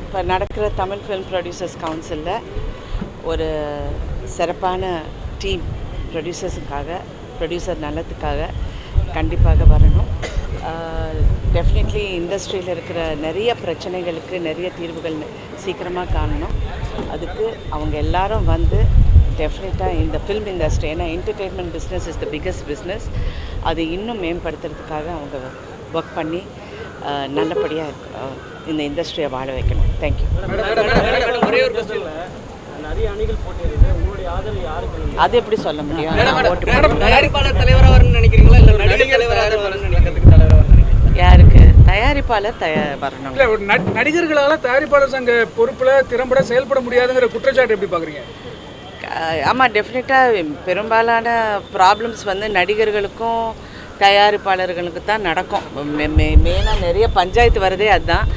இப்போ நடக்கிற Tamil film producers கவுன்சிலில் ஒரு சிறப்பான டீம் ப்ரொடியூசர் நல்லத்துக்காக கண்டிப்பாக வரணும். டெஃபினெட்லி இண்டஸ்ட்ரியில் இருக்கிற நிறைய பிரச்சனைகளுக்கு நிறைய தீர்வுகள் சீக்கிரமாக காணணும். அதுக்கு அவங்க எல்லாரும் வந்து டெஃபினட்டாக இந்த ஃபில்ம் இண்டஸ்ட்ரி, ஏன்னா entertainment business is the biggest business, அது இன்னும் மேம்படுத்துறதுக்காக அவங்க ஒர்க் பண்ணி நல்லபடியாக இந்த இண்டஸ்ட்ரியை வாழ வைக்கணும். தேங்க்யூ. அது எப்படி சொல்ல முடியும்? யாருக்கு தயாரிப்பாளர் வரணும்? நடிகர்களால் தயாரிப்பாளர் சங்க பொறுப்பில் திறம்பட செயல்பட முடியாதுங்கிற குற்றச்சாட்டு எப்படி பார்க்குறீங்க? ஆமாம், டெஃபினட்டாக பெரும்பாலான ப்ராப்ளம்ஸ் வந்து நடிகர்களுக்கும் தயாரிப்பாளர்களுக்கு தான் நடக்கும். மெயினாக நிறைய பஞ்சாயத்து வரதே அதுதான்.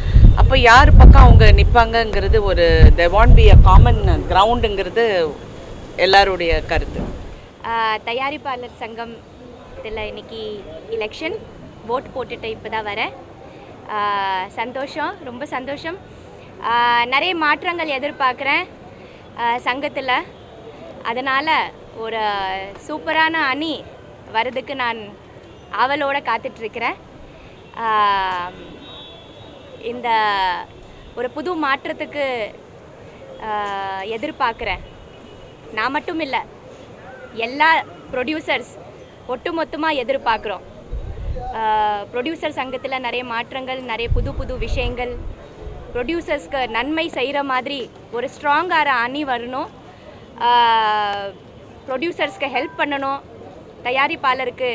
அப்போ யார் பக்கம் அவங்க நிற்பாங்கங்கிறது ஒரு they want be a common கிரவுண்டுங்கிறது எல்லாருடைய கருத்து. தயாரிப்பாளர் சங்கம் இதில் இன்னைக்கு எலெக்ஷன் ஓட் போட்டுட்டு இப்போ தான் வரேன். சந்தோஷம், ரொம்ப சந்தோஷம். நிறைய மாற்றங்கள் எதிர்பார்க்குறேன் சங்கத்தில். அதனால் ஒரு சூப்பரான அணி வர்றதுக்கு நான் ஆவலோடு காத்துட்ருக்கிறேன். இந்த ஒரு புது மாற்றத்துக்கு எதிர்பார்க்குறேன். நான் மட்டும் இல்லை, எல்லா ப்ரொடியூசர்ஸ் ஒட்டுமொத்தமாக எதிர்பார்க்குறோம். ப்ரொடியூசர் சங்கத்தில் நிறைய மாற்றங்கள், நிறைய புது புது விஷயங்கள், ப்ரொடியூசர்ஸ்க்கு நன்மை செய்கிற மாதிரி ஒரு ஸ்ட்ராங்கான அணி வரணும். ப்ரொடியூசர்ஸ்க்கு ஹெல்ப் பண்ணணும். தயாரிப்பாளருக்கு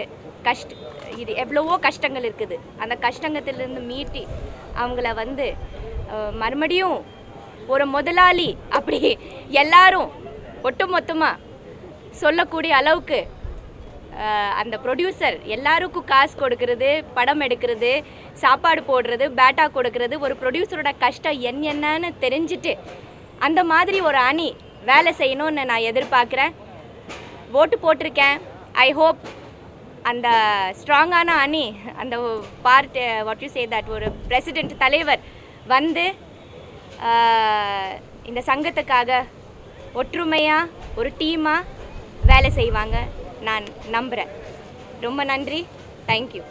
இது எவ்வளவோ கஷ்டங்கள் இருக்குது. அந்த கஷ்டங்கத்திலேருந்து மீட்டி அவங்கள வந்து மறுபடியும் ஒரு முதலாளி அப்படி எல்லாரும் ஒட்டுமொத்தமாக சொல்லக்கூடிய அளவுக்கு அந்த ப்ரொடியூசர் எல்லாருக்கும் காசு கொடுக்கறது, படம் எடுக்கிறது, சாப்பாடு போடுறது, பேட்டா கொடுக்கறது, ஒரு ப்ரொடியூசரோட கஷ்டம் என்னன்னு தெரிஞ்சுட்டு அந்த மாதிரி ஒரு அணி வேலை செய்யணும்னு நான் எதிர்பார்க்குறேன். ஓட்டு போட்டிருக்கேன். ஐ ஹோப் அந்த ஸ்ட்ராங்கான அணி, அந்த part what you say that ஒரு பிரசிடெண்ட் தலைவர் வந்து இந்த சங்கத்துக்காக ஒற்றுமையாக ஒரு டீமாக வேலை செய்வாங்க நான் நம்புகிறேன். ரொம்ப நன்றி. தேங்க்யூ.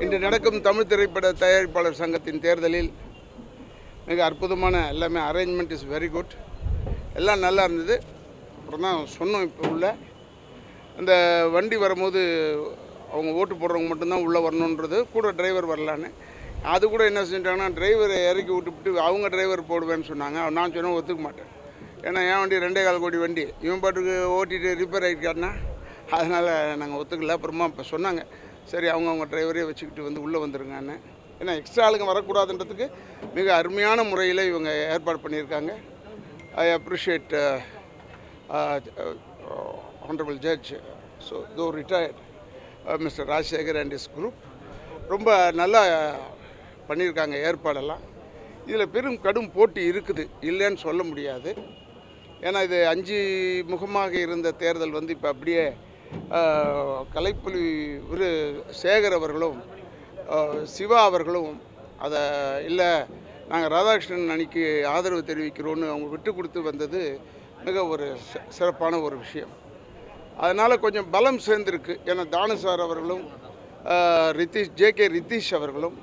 இன்று நடக்கும் தமிழ் திரைப்பட தயாரிப்பாளர் சங்கத்தின் தேர்தலில் மிக அற்புதமான எல்லாமே அரேஞ்ச்மெண்ட் இஸ் வெரி குட். எல்லாம் நல்லா இருந்தது. அப்புறம் தான் சொன்னோம், இப்போ உள்ள அந்த வண்டி வரும்போது அவங்க ஓட்டு போடுறவங்க மட்டும்தான் உள்ளே வரணுன்றது, கூட டிரைவர் வரலான்னு. அது கூட என்ன செஞ்சிட்டாங்கன்னா, டிரைவரை இறக்கி விட்டுவிட்டு அவங்க டிரைவர் போடுவேன்னு சொன்னாங்க. நான் சொன்னேன் ஒத்துக்க மாட்டேன். ஏன்னா என் வண்டி 2.25 கோடி வண்டி, இவன் பாட்டுக்கு ஓட்டிட்டு ரிப்பேர் ஆகிட்டாருன்னா அதனால் நாங்கள் ஒத்துக்கல. அப்புறமா இப்போ சொன்னாங்க, சரி அவங்க டிரைவரே வச்சுக்கிட்டு வந்து உள்ளே வந்துருங்கன்னு. ஏன்னா எக்ஸ்ட்ரா ஆளுங்க வரக்கூடாதுன்றதுக்கு மிக அருமையான முறையில் இவங்க ஏற்பாடு பண்ணியிருக்காங்க. I appreciate honorable judge, so though retired, Mr. Rajshekhar and his group ரொம்ப நல்லா பண்ணியிருக்காங்க ஏற்பாடெல்லாம். இதில் பெரும் கடும் போட்டி இருக்குது, இல்லைன்னு சொல்ல முடியாது. ஏன்னா இது 5 முகமாக இருந்த தேர்தல் வந்து இப்போ அப்படியே கலைப்புலி சேகர் அவர்களும் சிவா அவர்களும் அதை இல்லை நாங்கள் ராதாகிருஷ்ணன் அணிக்கு ஆதரவு தெரிவிக்கிறோன்னு அவங்க விட்டு கொடுத்து வந்தது மிக ஒரு சிறப்பான ஒரு விஷயம். அதனால் கொஞ்சம் பலம் சேர்ந்துருக்கு. ஏன்னா தானு சார் அவர்களும் ஜே.கே. ரித்தீஷ் அவர்களும்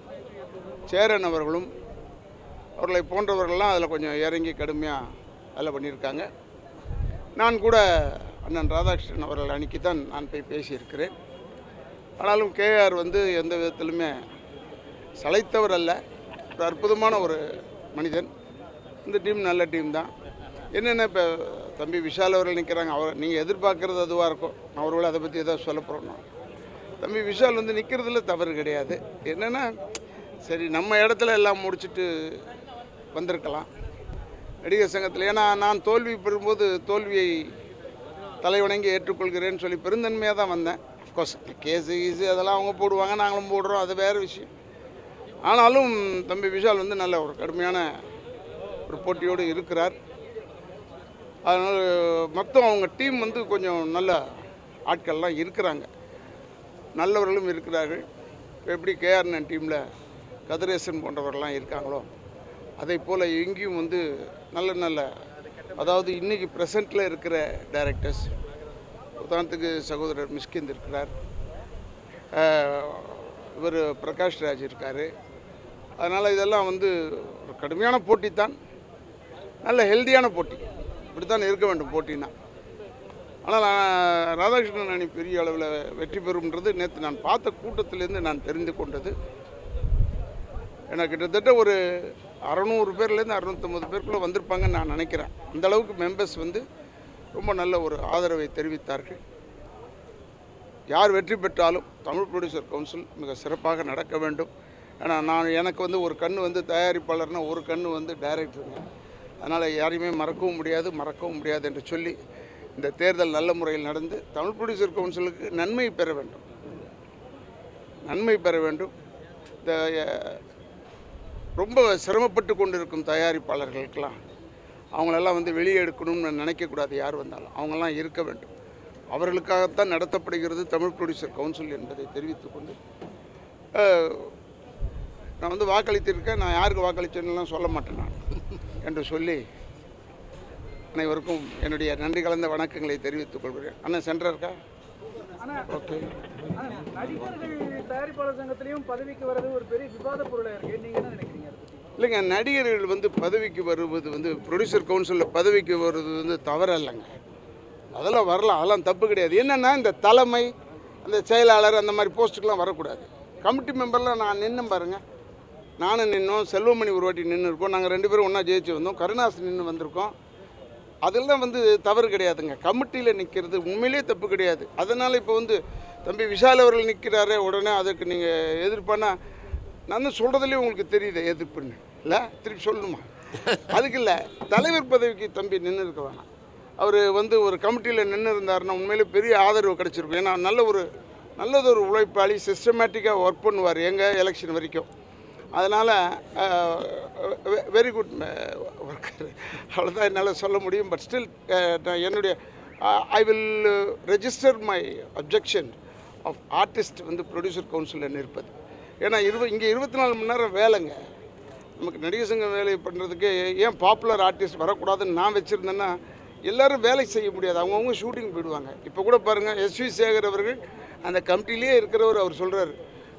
சேரன் அவர்களும் அவர்களை போன்றவர்கள்லாம் அதில் கொஞ்சம் இறங்கி கடுமையாக வேலை பண்ணியிருக்காங்க. நான் கூட அண்ணன் ராதாகிருஷ்ணன் அவர்கள் அன்றைக்கி தான் நான் போய் பேசியிருக்கிறேன். ஆனாலும் கேஆர் வந்து எந்த விதத்திலுமே சளைத்தவர் அல்ல, ஒரு அற்புதமான ஒரு மனிதன். இந்த டீம் நல்ல டீம் தான். என்னென்ன இப்போ தம்பி விஷால் அவர்கள் நிற்கிறாங்க, நீங்கள் எதிர்பார்க்குறது அதுவாக இருக்கும். அவர்கள் அதை பற்றி எதாவது சொல்ல போகிறோம். தம்பி விஷால் வந்து நிற்கிறதுல தவறு கிடையாது. என்னென்னா சரி நம்ம இடத்துல எல்லாம் முடிச்சுட்டு வந்திருக்கலாம் நடிகர் சங்கத்தில். ஏன்னா நான் தோல்வி பெறும்போது தோல்வியை தலைவணங்கி ஏற்றுக்கொள்கிறேன்னு சொல்லி பெருந்தன்மையாக தான் வந்தேன். அஃப்கோர்ஸ் கேஸு அதெல்லாம் அவங்க போடுவாங்க, நாங்களும் போடுறோம், அது வேறு விஷயம். ஆனாலும் தம்பி விஷால் வந்து நல்ல ஒரு கடுமையான ஒரு போட்டியோடு இருக்கிறார். அதனால் மொத்தம் அவங்க டீம் வந்து கொஞ்சம் நல்ல ஆட்கள்லாம் இருக்கிறாங்க, நல்லவர்களும் இருக்கிறார்கள். எப்படி கேஆர்என் டீமில் கதிரேசன் போன்றவர்கள்லாம் இருக்காங்களோ அதை போல் எங்கேயும் வந்து நல்ல நல்ல அதாவது இன்றைக்கி ப்ரெசண்ட்டில் இருக்கிற டைரக்டர்ஸ், உதாரணத்துக்கு சகோதரர் மிஷ்கிந்த் இருக்கிறார், இவர் பிரகாஷ் ராஜ் இருக்கார். அதனால் இதெல்லாம் வந்து ஒரு கடுமையான போட்டி தான், நல்ல ஹெல்தியான போட்டி, இப்படி தான் இருக்க வேண்டும் போட்டினா. ஆனால் ராதாகிருஷ்ணன் அணி பெரிய அளவில் வெற்றி பெறும்ன்றது நேற்று நான் பார்த்த கூட்டத்திலேருந்து நான் தெரிந்து கொண்டது. எனக்கு கிட்டத்தட்ட ஒரு 600 பேர்லேருந்து 650 பேருக்குள்ளே வந்திருப்பாங்கன்னு நான் நினைக்கிறேன். அந்த அளவுக்கு மெம்பர்ஸ் வந்து ரொம்ப நல்ல ஒரு ஆதரவை தெரிவித்தார்கள். யார் வெற்றி பெற்றாலும் தமிழ் ப்ரொடியூசர் கவுன்சில் மிக சிறப்பாக நடக்க வேண்டும். ஏன்னா எனக்கு வந்து ஒரு கண்ணு வந்து தயாரிப்பாளர்னா, ஒரு கண்ணு வந்து டைரக்டருங்க. அதனால் யாரையுமே மறக்கவும் முடியாது என்று சொல்லி இந்த தேர்தல் நல்ல முறையில் நடந்து தமிழ் ப்ரொடியூசர் கவுன்சிலுக்கு நன்மை பெற வேண்டும். இந்த ரொம்ப சிரமப்பட்டு கொண்டிருக்கும் தயாரிப்பாளர்களுக்கெல்லாம் அவங்களெல்லாம் வந்து வெளியே எடுக்கணும்னு நினைக்கக்கூடாது. யார் வந்தாலும் அவங்கெல்லாம் இருக்க வேண்டும். அவர்களுக்காகத்தான் நடத்தப்படுகிறது தமிழ் ப்ரொடியூசர் கவுன்சில் என்பதை தெரிவித்துக்கொண்டு, நான் வந்து வாக்களித்திருக்கேன், நான் யாருக்கு வாக்களிச்சேன்னுலாம் சொல்ல மாட்டேன் நான் என்று சொல்லி அனைவருக்கும் என்னுடைய நன்றி கலந்த வணக்கங்களை தெரிவித்துக் கொள்கிறேன். அண்ணன் சென்டர் இருக்கா? ஓகே. நடிகர்கள் தயாரிப்பாளர் சங்கத்திலையும் பதவிக்கு வர்றது ஒரு பெரிய விவாத பொருளாக இருக்குது. நீங்கள் என்ன நினைக்கிறீங்க? இல்லைங்க, நடிகர்கள் வந்து பதவிக்கு வருவது வந்து ப்ரொடியூசர் கவுன்சிலில் பதவிக்கு வருவது வந்து தவறல்லங்க. அதெல்லாம் வரலாம், அதெல்லாம் தப்பு கிடையாது. என்னென்னா இந்த தலைமை, அந்த செயலாளர், அந்த மாதிரி போஸ்ட்டுக்கெலாம் வரக்கூடாது. கமிட்டி மெம்பர்லாம் நான் நின்று பாருங்கள், நானும் நின்னோம், செல்வமணி ஒரு வாட்டி நின்று இருக்கோம், நாங்கள் 2 பேரும் ஒன்றா ஜெயிச்சு வந்தோம், கருணாஸ் நின்று வந்திருக்கோம். அதெல்லாம் வந்து தவறு கிடையாதுங்க. கமிட்டியில் நிற்கிறது உண்மையிலே தப்பு கிடையாது. அதனால் இப்போ வந்து தம்பி விஷால் அவர்கள் நிற்கிறாரே, உடனே அதுக்கு நீங்கள் எதிர்ப்பானா, நான் தான் சொல்கிறதுலேயே உங்களுக்கு தெரியுது எதிர்ப்புன்னு. இல்லை திருப்பி சொல்லணுமா? அதுக்கு இல்லை, தலைவர் பதவிக்கு தம்பி நின்று இருக்க வேணாம். அவர் வந்து ஒரு கமிட்டியில் நின்று இருந்தாருன்னா உண்மையிலே பெரிய ஆதரவு கிடச்சிருக்கும். ஏன்னா நல்லதொரு உழைப்பாளி, சிஸ்டமேட்டிக்காக ஒர்க் பண்ணுவார் எங்கள் எலெக்ஷன் வரைக்கும். அதனால் வெரி குட் ஒர்க்கர், அவ்வளோதான் என்னால் சொல்ல முடியும். பட் ஸ்டில் என்னுடைய I will register my objection of artist வந்து ப்ரொடியூசர் கவுன்சிலில் நிற்பது. ஏன்னா இங்கே 24 மணி நேரம் வேலைங்க. நமக்கு நடிகர் சங்கம் வேலை பண்ணுறதுக்கு ஏன் பாப்புலர் ஆர்டிஸ்ட் வரக்கூடாதுன்னு நான் வச்சுருந்தேன்னா, எல்லோரும் வேலை செய்ய முடியாது, அவங்கவுங்க ஷூட்டிங் போயிடுவாங்க. இப்போ கூட பாருங்கள், எஸ்வி சேகர் அவர்கள் அந்த கமிட்டிலே இருக்கிறவர், அவர் சொல்கிறார்,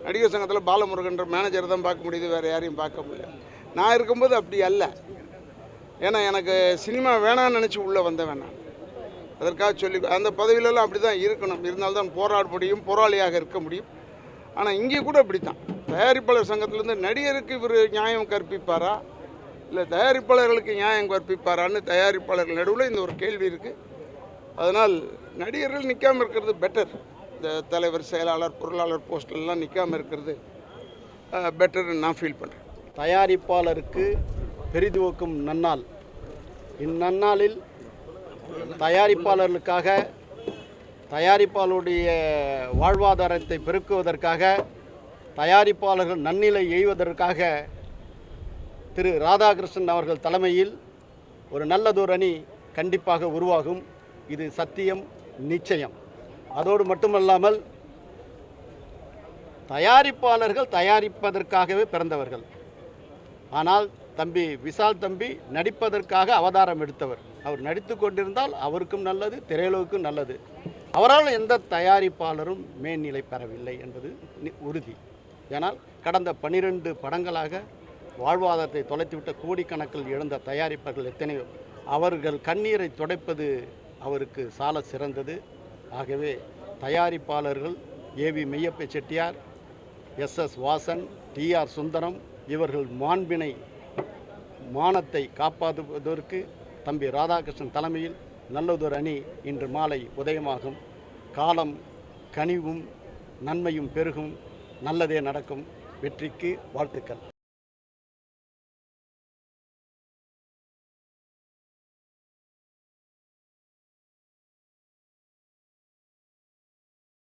நடிகர் சங்கத்தில் பாலமுருகன்ற மேனேஜர் தான் பார்க்க முடியுது, வேறு யாரையும் பார்க்க முடியல. நான் இருக்கும்போது அப்படி அல்ல. ஏன்னா எனக்கு சினிமா வேணான்னு நினச்சி உள்ளே வந்தவன் நான். அதற்காக சொல்லி அந்த பதவியிலலாம் அப்படி தான் இருக்கணும். இருந்தால்தான் போராட முடியும், போராளியாக இருக்க முடியும். ஆனால் இங்கே கூட அப்படி தான். தயாரிப்பாளர் சங்கத்திலேருந்து நடிகருக்கு இவர் நியாயம் கற்பிப்பாரா, இல்லை தயாரிப்பாளர்களுக்கு நியாயம் கற்பிப்பாரான்னு தயாரிப்பாளர்கள் நடுவில் இந்த ஒரு கேள்வி இருக்குது. அதனால் நடிகர்கள் நிற்காமல் இருக்கிறது பெட்டர். இந்த தலைவர், செயலாளர், பொருளாளர் போஸ்ட்லாம் நிற்காமல் இருக்கிறது பெட்டர்னு நான் ஃபீல் பண்ணுறேன். தயாரிப்பாளருக்கு பெரிதுவக்கும் நன்னாள். இந்நன்னாளில் தயாரிப்பாளர்களுக்காக, தயாரிப்பாளருடைய வாழ்வாதாரத்தை பெருக்குவதற்காக, தயாரிப்பாளர்கள் நன்னிலை எய்வதற்காக திரு ராதாகிருஷ்ணன் அவர்கள் தலைமையில் ஒரு நல்லதொரு அணி கண்டிப்பாக உருவாகும். இது சத்தியம், நிச்சயம். அதோடு மட்டுமல்லாமல் தயாரிப்பாளர்கள் தயாரிப்பதற்காகவே பிறந்தவர்கள். ஆனால் தம்பி விஷால் தம்பி நடிப்பதற்காக அவதாரம் எடுத்தவர். அவர் நடித்து கொண்டிருந்தால் அவருக்கும் நல்லது, திரையுலகுக்கும் நல்லது. அவரால் எந்த தயாரிப்பாளரும் மேல்நிலை பெறவில்லை என்பது உறுதி. ஏனால் கடந்த 12 படங்களாக வாழ்வாதாரத்தை தொலைத்துவிட்ட கோடிக்கணக்கில் இழந்த தயாரிப்பாளர்கள் எத்தனையோ, அவர்கள் கண்ணீரை துடைப்பது அவருக்கு சால சிறந்தது. ஆகவே தயாரிப்பாளர்கள் AV Meiyappa Chettiar, SS Vasan, TR Sundaram இவர்கள் மானத்தை காப்பாற்றுவதற்கு தம்பி ராதாகிருஷ்ணன் தலைமையில் நல்லதொரு அணி இன்று மாலை உதயமாகும். காலம் கனிவும் நன்மையும் பெருகும். நல்லதே நடக்கும். வெற்றிக்கு வாழ்த்துக்கள்.